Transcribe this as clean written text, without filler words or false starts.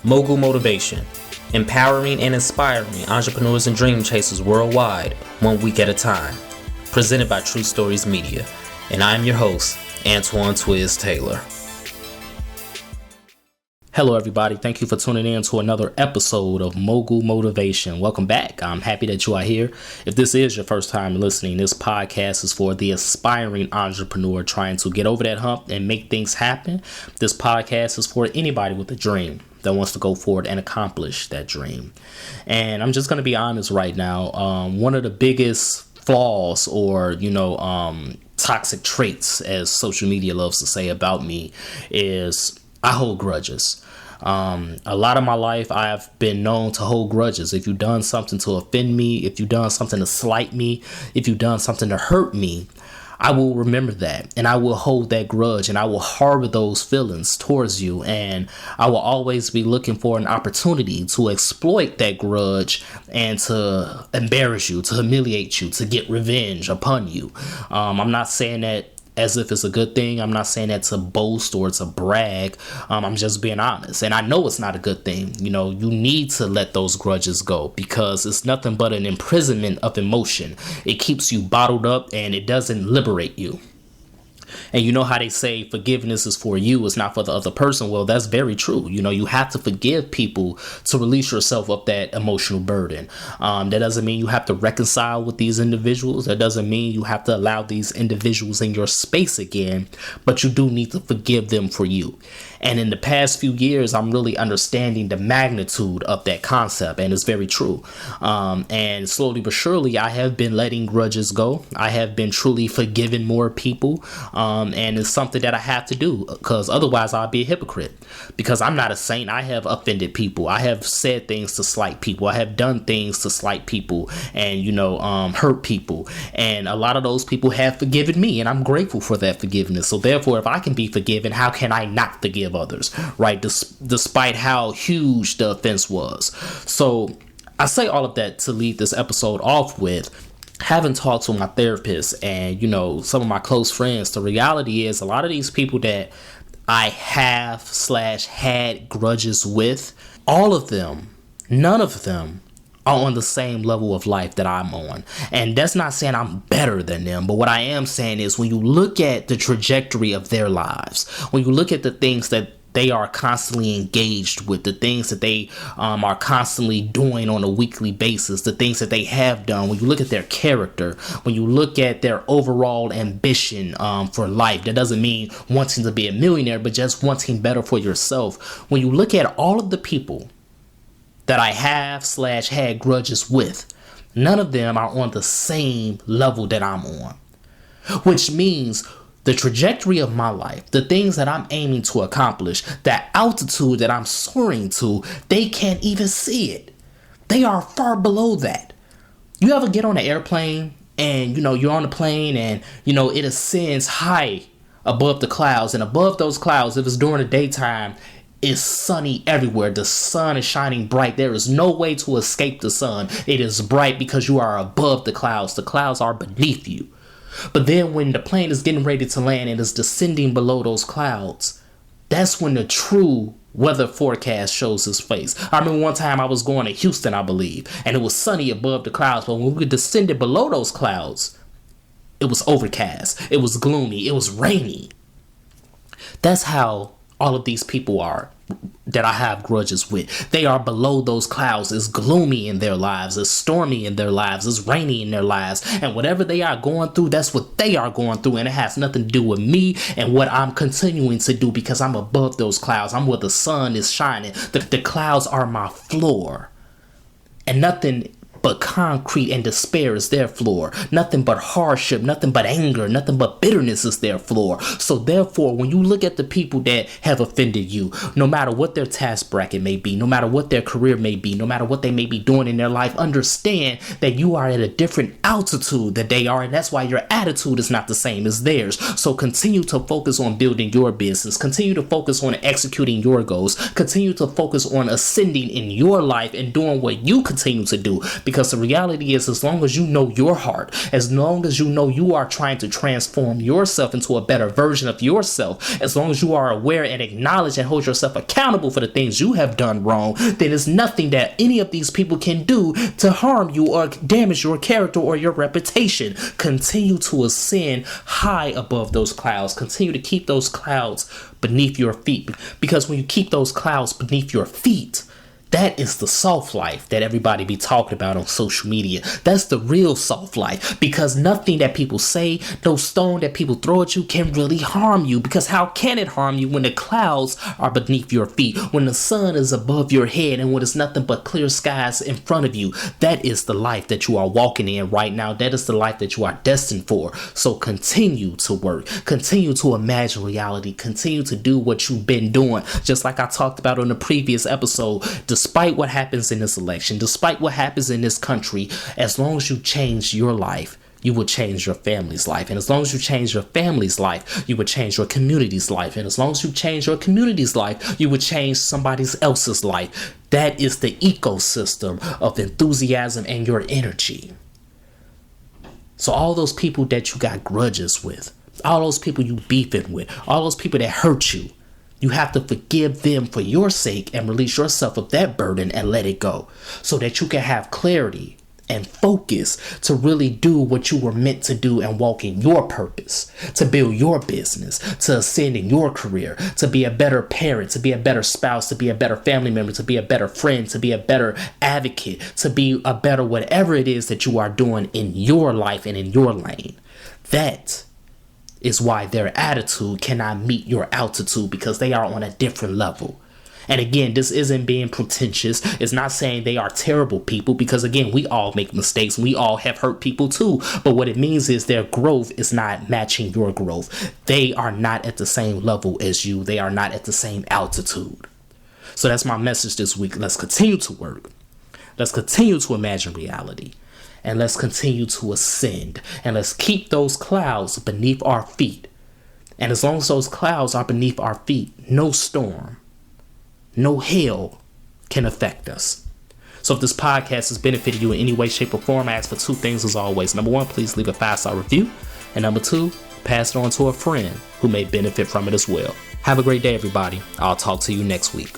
Mogul Motivation, empowering and inspiring entrepreneurs and dream chasers worldwide, 1 week at a time. Presented by True Stories Media. And I'm your host, Antoine Twiz Taylor. Hello everybody, thank you for tuning in to another episode of Mogul Motivation. Welcome back. I'm happy that you are here. If this is your first time listening, this podcast is for the aspiring entrepreneur trying to get over that hump and make things happen. This podcast is for anybody with a dream that wants to go forward and accomplish that dream. And I'm just going to be honest right now. One of the biggest flaws or, toxic traits, as social media loves to say about me, is I hold grudges. A lot of my life, I have been known to hold grudges. If you've done something to offend me, if you've done something to slight me, if you've done something to hurt me, I will remember that and I will hold that grudge and I will harbor those feelings towards you. And I will always be looking for an opportunity to exploit that grudge and to embarrass you, to humiliate you, to get revenge upon you. I'm not saying that as if it's a good thing. I'm not saying that to boast or to brag. I'm just being honest. And I know it's not a good thing. You need to let those grudges go because it's nothing but an imprisonment of emotion. It keeps you bottled up and it doesn't liberate you. And you know how they say forgiveness is for you, it's not for the other person. Well, that's very true. You have to forgive people to release yourself of that emotional burden. That doesn't mean you have to reconcile with these individuals. That doesn't mean you have to allow these individuals in your space again, but you do need to forgive them for you. And in the past few years, I'm really understanding the magnitude of that concept. And it's very true. And slowly but surely, I have been letting grudges go. I have been truly forgiving more people. And it's something that I have to do because otherwise I'll be a hypocrite because I'm not a saint. I have offended people. I have said things to slight people. I have done things to slight people and, hurt people. And a lot of those people have forgiven me and I'm grateful for that forgiveness. So therefore, if I can be forgiven, how can I not forgive others, right? Despite how huge the offense was. So I say all of that to lead this episode off with having talked to my therapist and, some of my close friends. The reality is a lot of these people that I have/had grudges with, all of them, none of them are on the same level of life that I'm on. And that's not saying I'm better than them. But what I am saying is when you look at the trajectory of their lives, when you look at the things that they are constantly engaged with, the things that they are constantly doing on a weekly basis, the things that they have done, when you look at their character, when you look at their overall ambition for life, that doesn't mean wanting to be a millionaire, but just wanting better for yourself. When you look at all of the people that I have/had grudges with, none of them are on the same level that I'm on, which means the trajectory of my life, the things that I'm aiming to accomplish, that altitude that I'm soaring to, they can't even see it. They are far below that. You ever get on an airplane and, you're on the plane and, it ascends high above the clouds, and above those clouds, if it's during the daytime, it's sunny everywhere. The sun is shining bright. There is no way to escape the sun. It is bright because you are above the clouds. The clouds are beneath you. But then when the plane is getting ready to land and is descending below those clouds, that's when the true weather forecast shows its face. I remember one time I was going to Houston, I believe, and it was sunny above the clouds. But when we descended below those clouds, it was overcast. It was gloomy. It was rainy. That's how all of these people are that I have grudges with. They are below those clouds. It's gloomy in their lives. It's stormy in their lives. It's rainy in their lives. And whatever they are going through, that's what they are going through. And it has nothing to do with me and what I'm continuing to do because I'm above those clouds. I'm where the sun is shining. The clouds are my floor. And nothing but concrete and despair is their floor. Nothing but hardship, nothing but anger, nothing but bitterness is their floor. So therefore, when you look at the people that have offended you, no matter what their task bracket may be, no matter what their career may be, no matter what they may be doing in their life, understand that you are at a different altitude that they are, and that's why your attitude is not the same as theirs. So continue to focus on building your business. Continue to focus on executing your goals. Continue to focus on ascending in your life and doing what you continue to do. Because the reality is, as long as you know your heart, as long as you know you are trying to transform yourself into a better version of yourself, as long as you are aware and acknowledge and hold yourself accountable for the things you have done wrong, then there's nothing that any of these people can do to harm you or damage your character or your reputation. Continue to ascend high above those clouds. Continue to keep those clouds beneath your feet. Because when you keep those clouds beneath your feet, that is the soft life that everybody be talking about on social media. That's the real soft life, because nothing that people say, no stone that people throw at you can really harm you. Because how can it harm you when the clouds are beneath your feet, when the sun is above your head, and when there's nothing but clear skies in front of you? That is the life that you are walking in right now. That is the life that you are destined for. So continue to work, continue to imagine reality, continue to do what you've been doing. Just like I talked about on the previous episode, despite what happens in this election, despite what happens in this country, as long as you change your life, you will change your family's life. And as long as you change your family's life, you will change your community's life. And as long as you change your community's life, you will change somebody else's life. That is the ecosystem of enthusiasm and your energy. So all those people that you got grudges with, all those people you beefing with, all those people that hurt you, you have to forgive them for your sake and release yourself of that burden and let it go, so that you can have clarity and focus to really do what you were meant to do and walk in your purpose, to build your business, to ascend in your career, to be a better parent, to be a better spouse, to be a better family member, to be a better friend, to be a better advocate, to be a better whatever it is that you are doing in your life and in your lane. That is why their attitude cannot meet your altitude, because they are on a different level. And again, this isn't being pretentious. It's not saying they are terrible people, because again, we all make mistakes. We all have hurt people too. But what it means is their growth is not matching your growth. They are not at the same level as you. They are not at the same altitude. So that's my message this week. Let's continue to work. Let's continue to imagine reality. And let's continue to ascend. And let's keep those clouds beneath our feet. And as long as those clouds are beneath our feet, no storm, no hell can affect us. So if this podcast has benefited you in any way, shape, or form, I ask for two things as always. Number one, please leave a 5-star review. And number two, pass it on to a friend who may benefit from it as well. Have a great day, everybody. I'll talk to you next week.